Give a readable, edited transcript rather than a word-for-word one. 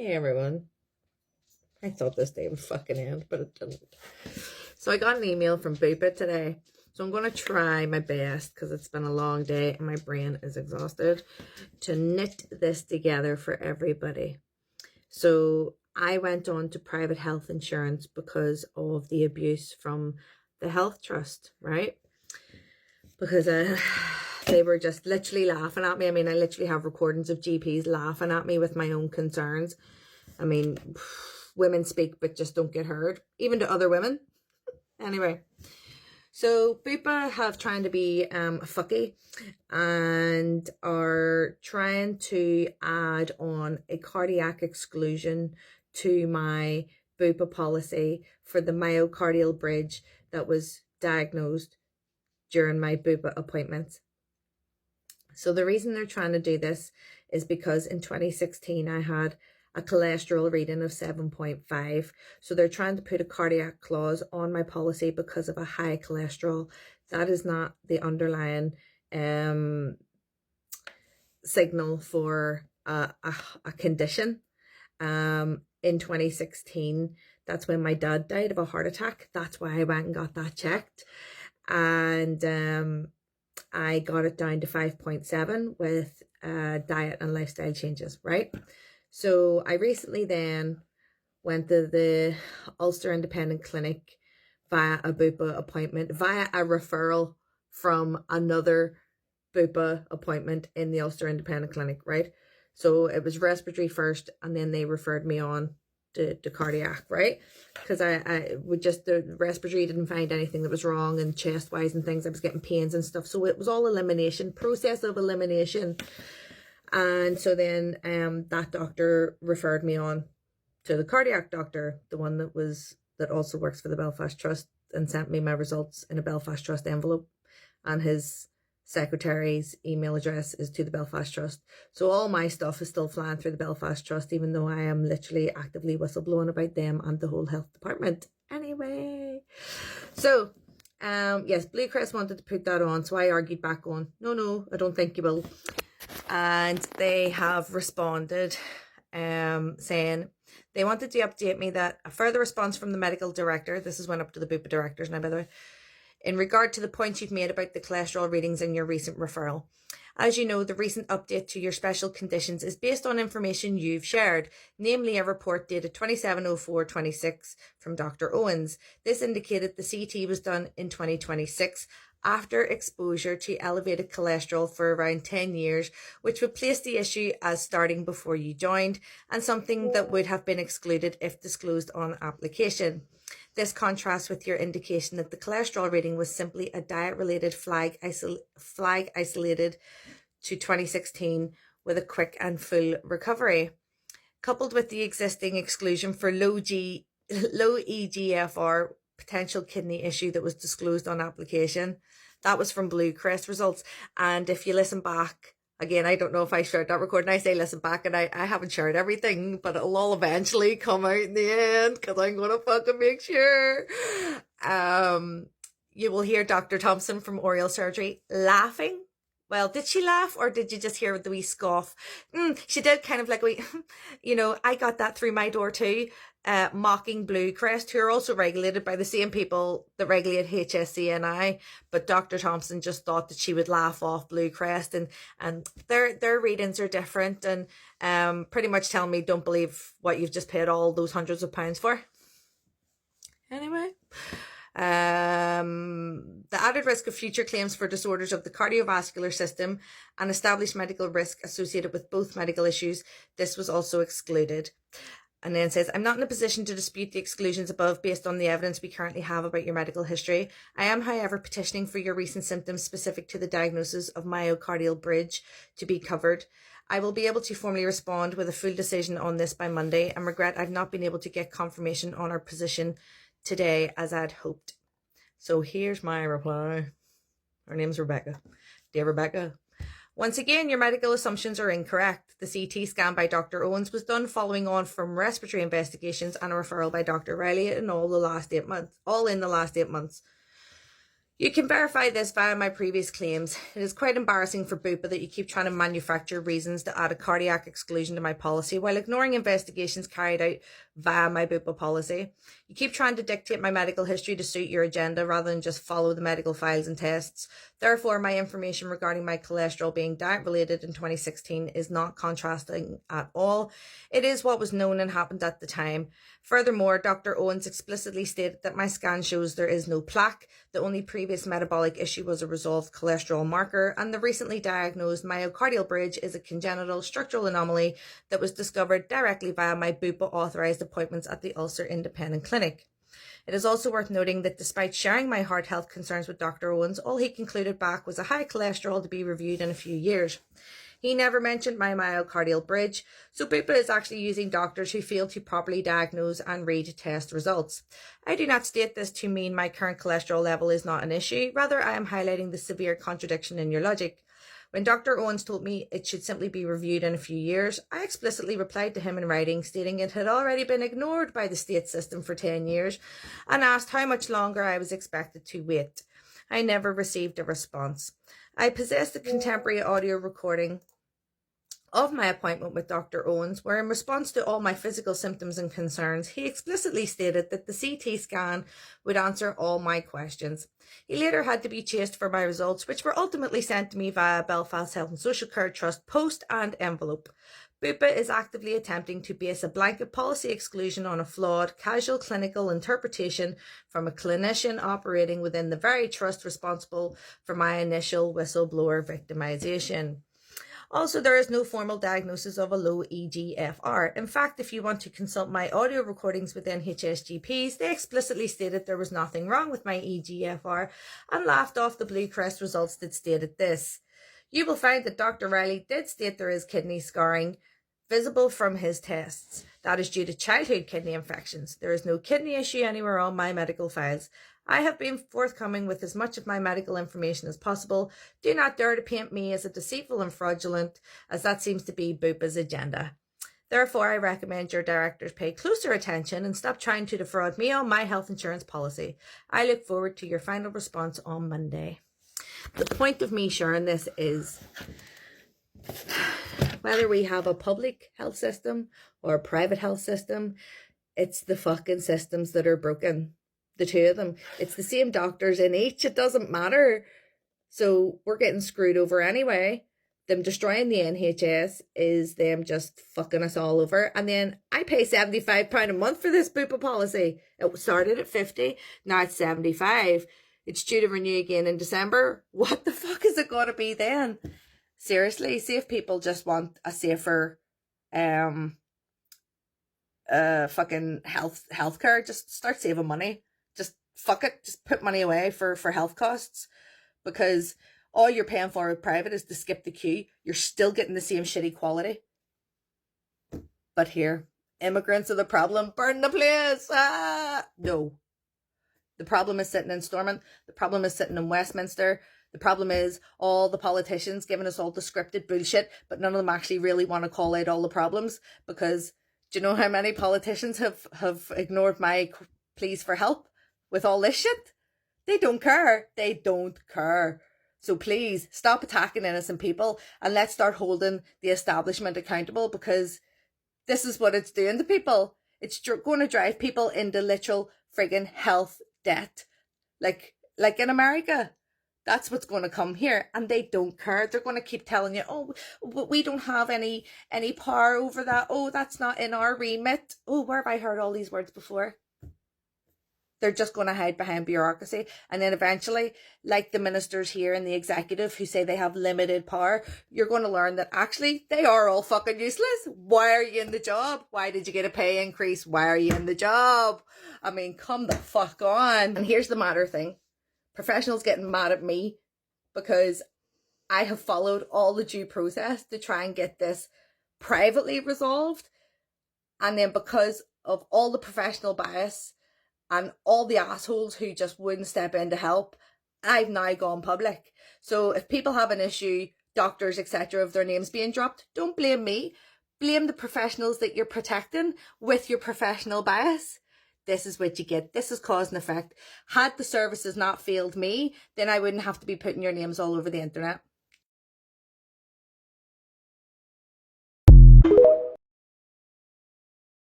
Hey everyone. I thought this day would fucking end, but it didn't. So I got an email from Bupa today. So I'm going to try my best, because it's been a long day and my brain is exhausted, to knit this together for everybody. So I went on to private health insurance because of the abuse from the health trust, right? Because they were just literally laughing at me. I mean, I literally have recordings of GPs laughing at me with my own concerns. I mean, women speak but just don't get heard, even to other women. Anyway, so Bupa have trying to be fucky and are trying to add on a cardiac exclusion to my Bupa policy for the myocardial bridge that was diagnosed during my Bupa appointments. So the reason they're trying to do this is because in 2016 I had a cholesterol reading of 7.5. So they're trying to put a cardiac clause on my policy because of a high cholesterol. That is not the underlying signal for a condition. In 2016, that's when my dad died of a heart attack. That's why I went and got that checked. And I got it down to 5.7 with diet and lifestyle changes, right? So I recently then went to the Ulster Independent Clinic via a Bupa appointment, via a referral from another Bupa appointment in the Ulster Independent Clinic, right? So it was respiratory first, and then they referred me on to cardiac, right? Because I would just, the respiratory didn't find anything that was wrong, and chest wise and things, I was getting pains and stuff. So it was all elimination, process of elimination. And so then that doctor referred me on to the cardiac doctor, the one that also works for the Belfast Trust, and sent me my results in a Belfast Trust envelope, and his secretary's email address is to the Belfast Trust. So all my stuff is still flying through the Belfast Trust, even though I am literally actively whistleblowing about them and the whole health department. Anyway, so yes, Blue Cross wanted to put that on, so I argued back on, no, I don't think you will. And they have responded saying they wanted to update me that a further response from the medical director, this is went up to the Bupa directors now, by the way, in regard to the points you've made about the cholesterol readings in your recent referral. As you know, the recent update to your special conditions is based on information you've shared, namely a report dated 27/04/26 from Dr. Owens. This indicated the CT was done in 2026 after exposure to elevated cholesterol for around 10 years, which would place the issue as starting before you joined and something that would have been excluded if disclosed on application. This contrasts with your indication that the cholesterol reading was simply a diet-related flag isolated to 2016 with a quick and full recovery. Coupled with the existing exclusion for low EGFR potential kidney issue that was disclosed on application. That was from Blue Crest results. And if you listen back, again, I don't know if I shared that recording. I say listen back, and I haven't shared everything, but it'll all eventually come out in the end, because I'm going to fucking make sure. You will hear Dr. Thompson from Oral Surgery laughing. Well, did she laugh, or did you just hear the wee scoff? She did, kind of like I got that through my door too. Mocking Blue Crest, who are also regulated by the same people that regulate HSCNI, but Dr. Thompson just thought that she would laugh off Blue Crest, and their readings are different, and pretty much telling me don't believe what you've just paid all those hundreds of pounds for. Anyway, the added risk of future claims for disorders of the cardiovascular system and established medical risk associated with both medical issues, this was also excluded. And then it says, I'm not in a position to dispute the exclusions above based on the evidence we currently have about your medical history. I am, however, petitioning for your recent symptoms specific to the diagnosis of myocardial bridge to be covered. I will be able to formally respond with a full decision on this by Monday, and regret I've not been able to get confirmation on our position today as I'd hoped. So here's my reply. Her name's Rebecca. Dear Rebecca, once again, your medical assumptions are incorrect. The CT scan by Dr. Owens was done following on from respiratory investigations and a referral by Dr. Riley in all in the last 8 months. You can verify this via my previous claims. It is quite embarrassing for Bupa that you keep trying to manufacture reasons to add a cardiac exclusion to my policy while ignoring investigations carried out via my Bupa policy. You keep trying to dictate my medical history to suit your agenda rather than just follow the medical files and tests. Therefore, my information regarding my cholesterol being diet-related in 2016 is not contrasting at all. It is what was known and happened at the time. Furthermore, Dr. Owens explicitly stated that my scan shows there is no plaque. The only previous metabolic issue was a resolved cholesterol marker, and the recently diagnosed myocardial bridge is a congenital structural anomaly that was discovered directly via my Bupa authorised appointments at the Ulcer Independent Clinic. It is also worth noting that despite sharing my heart health concerns with Dr. Owens, all he concluded back was a high cholesterol to be reviewed in a few years. He never mentioned my myocardial bridge, so Bupa is actually using doctors who fail to properly diagnose and read test results. I do not state this to mean my current cholesterol level is not an issue, rather I am highlighting the severe contradiction in your logic. When Dr. Owens told me it should simply be reviewed in a few years, I explicitly replied to him in writing stating it had already been ignored by the state system for 10 years and asked how much longer I was expected to wait. I never received a response. I possessed a contemporary audio recording of my appointment with Dr. Owens, where in response to all my physical symptoms and concerns, he explicitly stated that the CT scan would answer all my questions. He later had to be chased for my results, which were ultimately sent to me via Belfast Health and Social Care Trust post and envelope. Bupa is actively attempting to base a blanket policy exclusion on a flawed, casual clinical interpretation from a clinician operating within the very trust responsible for my initial whistleblower victimization. Also, there is no formal diagnosis of a low EGFR. In fact, if you want to consult my audio recordings with NHS GPs, they explicitly stated there was nothing wrong with my EGFR and laughed off the Blue Crest results that stated this. You will find that Dr. Riley did state there is kidney scarring visible from his tests. That is due to childhood kidney infections. There is no kidney issue anywhere on my medical files. I have been forthcoming with as much of my medical information as possible. Do not dare to paint me as a deceitful and fraudulent, as that seems to be Bupa's agenda. Therefore, I recommend your directors pay closer attention and stop trying to defraud me on my health insurance policy. I look forward to your final response on Monday. The point of me sharing this is whether we have a public health system or a private health system, it's the fucking systems that are broken. The two of them. It's the same doctors in each. It doesn't matter. So we're getting screwed over anyway. Them destroying the NHS is them just fucking us all over. And then I pay £75 a month for this Bupa policy. It started at 50, now it's 75. It's due to renew again in December. What the fuck is it going to be then? Seriously, see if people just want a safer fucking healthcare. Just start saving money. Just fuck it. Just put money away for health costs, because all you're paying for with private is to skip the queue. You're still getting the same shitty quality. But here, immigrants are the problem. Burn the place. No. The problem is sitting in Stormont. The problem is sitting in Westminster. The problem is all the politicians giving us all the scripted bullshit, but none of them actually really want to call out all the problems, because do you know how many politicians have ignored my pleas for help with all this shit? They don't care. They don't care. So please stop attacking innocent people and let's start holding the establishment accountable, because this is what it's doing to people. It's going to drive people into literal friggin' health debt. Like in America. That's what's going to come here, and they don't care. They're going to keep telling you, oh, we don't have any power over that. Oh, that's not in our remit. Oh, where have I heard all these words before? They're just going to hide behind bureaucracy. And then eventually, like the ministers here in the executive who say they have limited power, you're going to learn that actually they are all fucking useless. Why are you in the job? Why did you get a pay increase? Why are you in the job? I mean, come the fuck on. And here's the matter thing. Professionals getting mad at me because I have followed all the due process to try and get this privately resolved. And then because of all the professional bias and all the assholes who just wouldn't step in to help, I've now gone public. So if people have an issue, doctors, etc., of their names being dropped, don't blame me. Blame the professionals that you're protecting with your professional bias. this is what you get. This is cause and effect. Had the services not failed me, then I wouldn't have to be putting your names all over the internet.